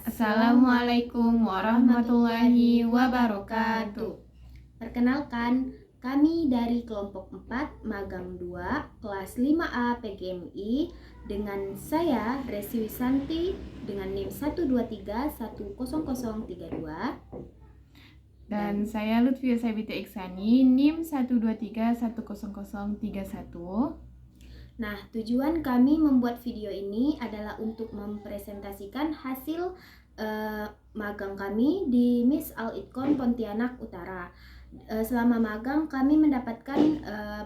Assalamualaikum warahmatullahi wabarakatuh. Perkenalkan, kami dari kelompok 4 Magang 2 kelas 5A PGMI dengan saya Resi Wisanti dengan NIM 123100032 Dan saya Lutfia Sabita Iksani, NIM 123100031. Nah, tujuan kami membuat video ini adalah untuk mempresentasikan hasil magang kami di Miss Al-Itqon Pontianak Utara. Selama magang kami mendapatkan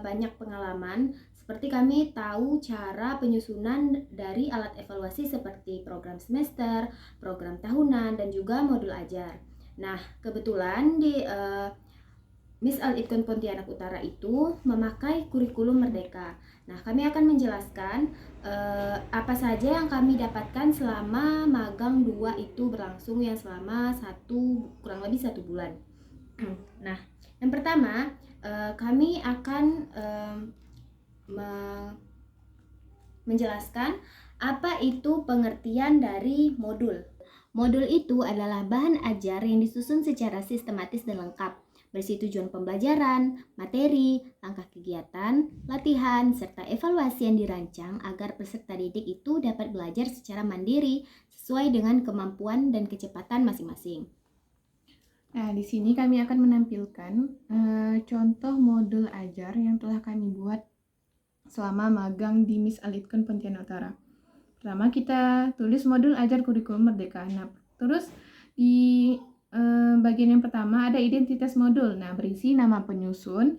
banyak pengalaman, seperti kami tahu cara penyusunan dari alat evaluasi seperti program semester, program tahunan, dan juga modul ajar. Nah, kebetulan di Miss Al-Itqon Pontianak Utara itu memakai kurikulum Merdeka. Nah, kami akan menjelaskan apa saja yang kami dapatkan selama magang 2 itu berlangsung yang selama kurang lebih 1 bulan. Nah, yang pertama kami akan menjelaskan apa itu pengertian dari modul. Modul itu adalah bahan ajar yang disusun secara sistematis dan lengkap, berisi tujuan pembelajaran, materi, langkah kegiatan, latihan, serta evaluasi yang dirancang agar peserta didik itu dapat belajar secara mandiri sesuai dengan kemampuan dan kecepatan masing-masing. Nah, di sini kami akan menampilkan contoh modul ajar yang telah kami buat selama magang di Miss Al-Itqon Pontianak Utara. Pertama, kita tulis modul ajar kurikulum Merdeka. Nah, terus di bagian yang pertama ada identitas modul. Nah, berisi nama penyusun,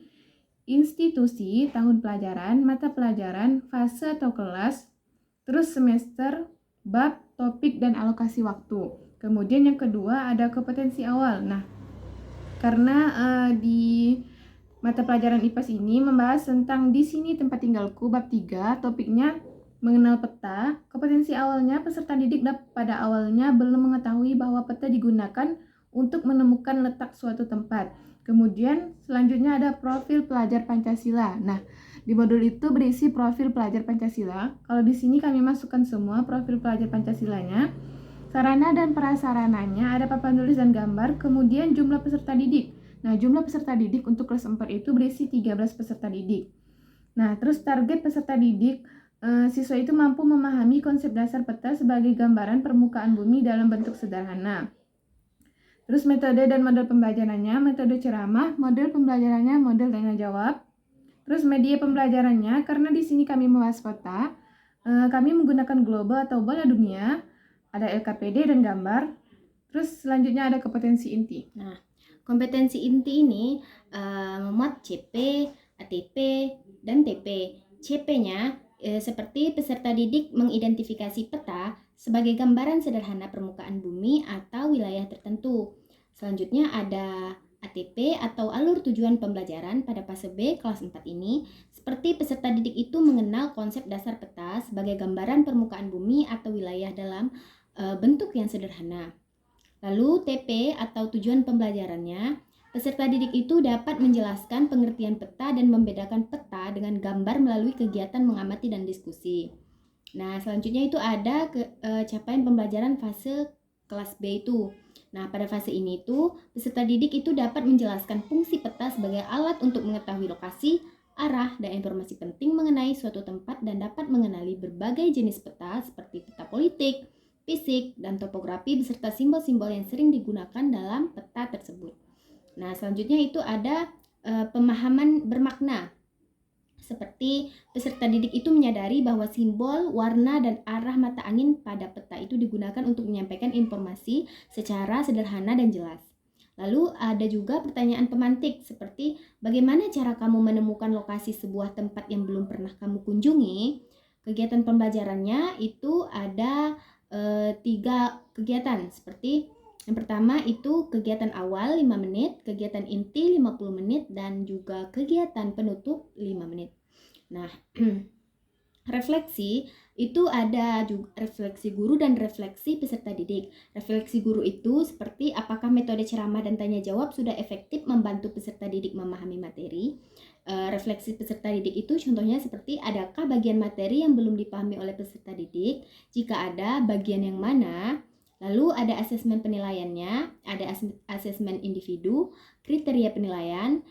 institusi, tahun pelajaran, mata pelajaran, fase atau kelas, terus semester, bab, topik, dan alokasi waktu. Kemudian yang kedua ada kompetensi awal. Nah, karena di mata pelajaran IPAS ini membahas tentang di sini tempat tinggalku, bab 3, topiknya mengenal peta. Kompetensi awalnya, peserta didik pada awalnya belum mengetahui bahwa peta digunakan untuk menemukan letak suatu tempat. Kemudian selanjutnya ada profil pelajar Pancasila. Nah, di modul itu berisi profil pelajar Pancasila. Kalau di sini kami masukkan semua profil pelajar Pancasilanya. Sarana dan prasarananya ada papan tulis dan gambar. Kemudian jumlah peserta didik. Nah, jumlah peserta didik untuk kelas 4 itu berisi 13 peserta didik. Nah, terus target peserta didik, siswa itu mampu memahami konsep dasar peta sebagai gambaran permukaan bumi dalam bentuk sederhana. Terus metode dan model pembelajarannya, metode ceramah, model pembelajarannya, model tanya jawab. Terus media pembelajarannya, karena di sini kami membahas peta, kami menggunakan globe atau bola dunia, ada LKPD dan gambar. Terus selanjutnya ada kompetensi inti. Nah, kompetensi inti ini memuat CP, ATP, dan TP. CP-nya seperti peserta didik mengidentifikasi peta sebagai gambaran sederhana permukaan bumi atau wilayah tertentu. Selanjutnya ada ATP atau alur tujuan pembelajaran pada fase B kelas 4 ini, seperti peserta didik itu mengenal konsep dasar peta sebagai gambaran permukaan bumi atau wilayah dalam bentuk yang sederhana. Lalu TP atau tujuan pembelajarannya, peserta didik itu dapat menjelaskan pengertian peta dan membedakan peta dengan gambar melalui kegiatan mengamati dan diskusi. Nah, selanjutnya itu ada capaian pembelajaran fase kelas B itu. Nah, pada fase ini itu peserta didik itu dapat menjelaskan fungsi peta sebagai alat untuk mengetahui lokasi, arah, dan informasi penting mengenai suatu tempat dan dapat mengenali berbagai jenis peta seperti peta politik, fisik, dan topografi beserta simbol-simbol yang sering digunakan dalam peta tersebut. Nah, selanjutnya itu ada pemahaman bermakna. Seperti peserta didik itu menyadari bahwa simbol, warna, dan arah mata angin pada peta itu digunakan untuk menyampaikan informasi secara sederhana dan jelas. Lalu ada juga pertanyaan pemantik seperti bagaimana cara kamu menemukan lokasi sebuah tempat yang belum pernah kamu kunjungi. Kegiatan pembelajarannya itu ada 3 kegiatan seperti yang pertama itu kegiatan awal 5 menit, kegiatan inti 50 menit, dan juga kegiatan penutup 5 menit. Nah, refleksi itu ada juga refleksi guru dan refleksi peserta didik. Refleksi guru itu seperti apakah metode ceramah dan tanya jawab sudah efektif membantu peserta didik memahami materi. Refleksi peserta didik itu contohnya seperti adakah bagian materi yang belum dipahami oleh peserta didik? Jika ada, bagian yang mana? Lalu ada asesmen penilaiannya, ada asesmen individu, kriteria penilaian,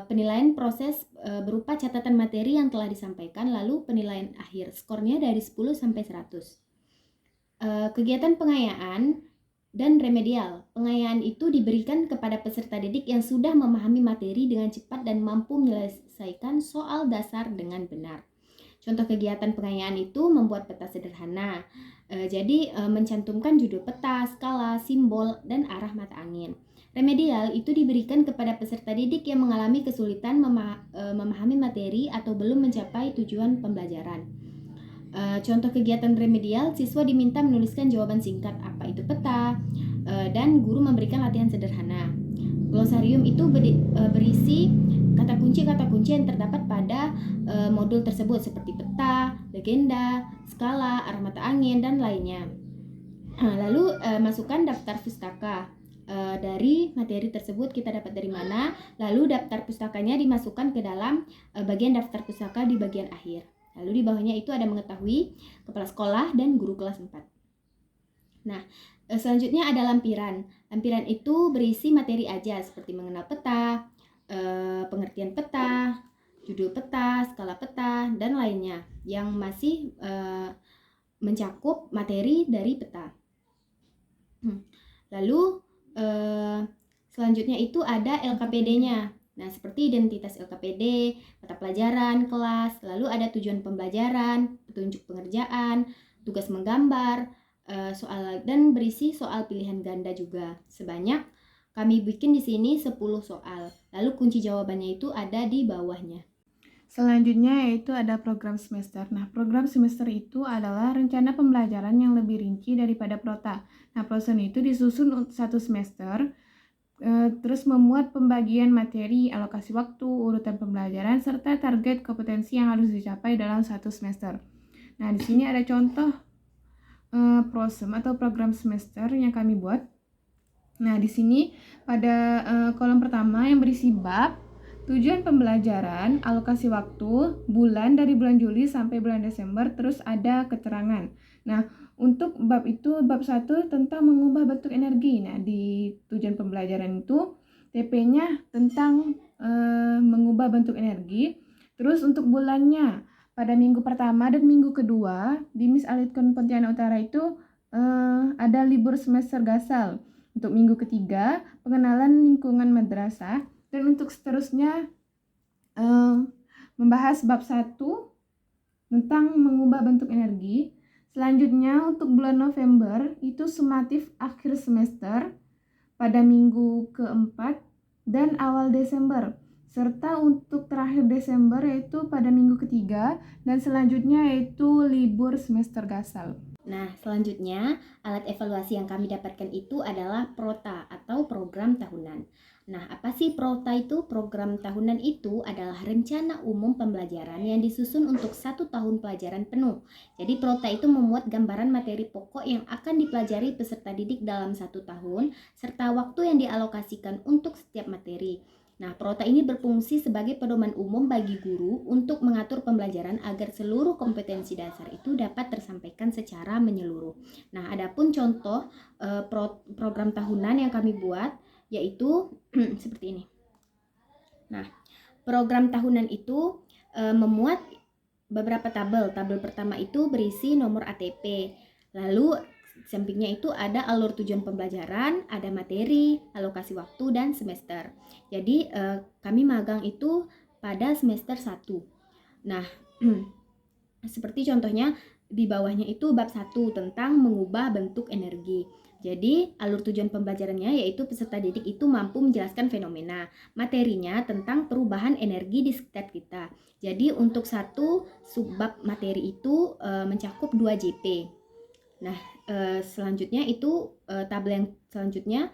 penilaian proses berupa catatan materi yang telah disampaikan, lalu penilaian akhir. Skornya dari 10 sampai 100. Kegiatan pengayaan dan remedial. Pengayaan itu diberikan kepada peserta didik yang sudah memahami materi dengan cepat dan mampu menyelesaikan soal dasar dengan benar. Contoh kegiatan pengayaan itu membuat peta sederhana. Jadi mencantumkan judul peta, skala, simbol, dan arah mata angin. Remedial itu diberikan kepada peserta didik yang mengalami kesulitan memahami materi atau belum mencapai tujuan pembelajaran. Contoh kegiatan remedial, siswa diminta menuliskan jawaban singkat apa itu peta, dan guru memberikan latihan sederhana. Glosarium itu berisi kata kunci yang terdapat pada modul tersebut seperti peta, legenda, skala, arah mata angin, dan lainnya. Lalu masukkan daftar pustaka. Dari materi tersebut kita dapat dari mana, lalu daftar pustakanya dimasukkan ke dalam bagian daftar pustaka di bagian akhir. Lalu di bawahnya itu ada mengetahui kepala sekolah dan guru kelas 4. Nah, selanjutnya ada lampiran. Lampiran itu berisi materi aja seperti mengenal peta, pengertian peta, judul peta, skala peta, dan lainnya yang masih mencakup materi dari peta. Lalu selanjutnya itu ada LKPD-nya. Nah, seperti identitas LKPD, mata pelajaran, kelas, lalu ada tujuan pembelajaran, petunjuk pengerjaan, tugas menggambar, soal, dan berisi soal pilihan ganda juga. Sebanyak kami bikin di sini 10 soal. Lalu kunci jawabannya itu ada di bawahnya. Selanjutnya yaitu ada program semester. Nah, program semester itu adalah rencana pembelajaran yang lebih rinci daripada prota. Nah, proses itu disusun untuk 1 semester, terus memuat pembagian materi, alokasi waktu, urutan pembelajaran, serta target kompetensi yang harus dicapai dalam 1 semester. Nah, di sini ada contoh prosem atau program semester yang kami buat. Nah, di sini pada kolom pertama yang berisi bab, tujuan pembelajaran, alokasi waktu, bulan dari bulan Juli sampai bulan Desember, terus ada keterangan. Nah, untuk bab itu, bab 1 tentang mengubah bentuk energi. Nah, di tujuan pembelajaran itu TP-nya tentang mengubah bentuk energi. Terus untuk bulannya, pada minggu pertama dan minggu kedua di Miss Alitkon Pontianak Utara itu ada libur semester gasal. Untuk minggu ketiga, pengenalan lingkungan madrasah. Dan untuk seterusnya membahas bab 1 tentang mengubah bentuk energi. Selanjutnya untuk bulan November itu sumatif akhir semester pada minggu keempat dan awal Desember. Serta untuk terakhir Desember yaitu pada minggu ketiga dan selanjutnya yaitu libur semester gasal. Nah, selanjutnya alat evaluasi yang kami dapatkan itu adalah PROTA atau program tahunan. Nah, apa sih PROTA itu? Program tahunan itu adalah rencana umum pembelajaran yang disusun untuk 1 tahun pelajaran penuh. Jadi PROTA itu memuat gambaran materi pokok yang akan dipelajari peserta didik dalam 1 tahun, serta waktu yang dialokasikan untuk setiap materi. Nah, PROTA ini berfungsi sebagai pedoman umum bagi guru untuk mengatur pembelajaran agar seluruh kompetensi dasar itu dapat tersampaikan secara menyeluruh. Nah, adapun contoh program tahunan yang kami buat yaitu seperti ini. Nah, program tahunan itu memuat beberapa tabel. Tabel pertama itu berisi nomor ATP. Lalu sampingnya itu ada alur tujuan pembelajaran, ada materi, alokasi waktu, dan semester. Jadi kami magang itu pada semester 1. Nah, seperti contohnya di bawahnya itu bab 1 tentang mengubah bentuk energi. Jadi alur tujuan pembelajarannya yaitu peserta didik itu mampu menjelaskan fenomena. Materinya tentang perubahan energi di sekitar kita. Jadi untuk satu subbab materi itu mencakup 2 JP. Nah, selanjutnya itu tabel yang selanjutnya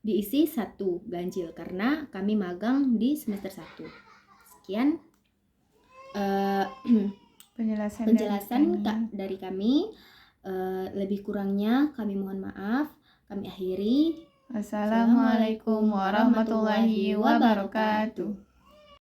diisi 1 ganjil karena kami magang di semester 1. Sekian penjelasan dari kami. Lebih kurangnya kami mohon maaf. Kami akhiri. Assalamualaikum warahmatullahi wabarakatuh.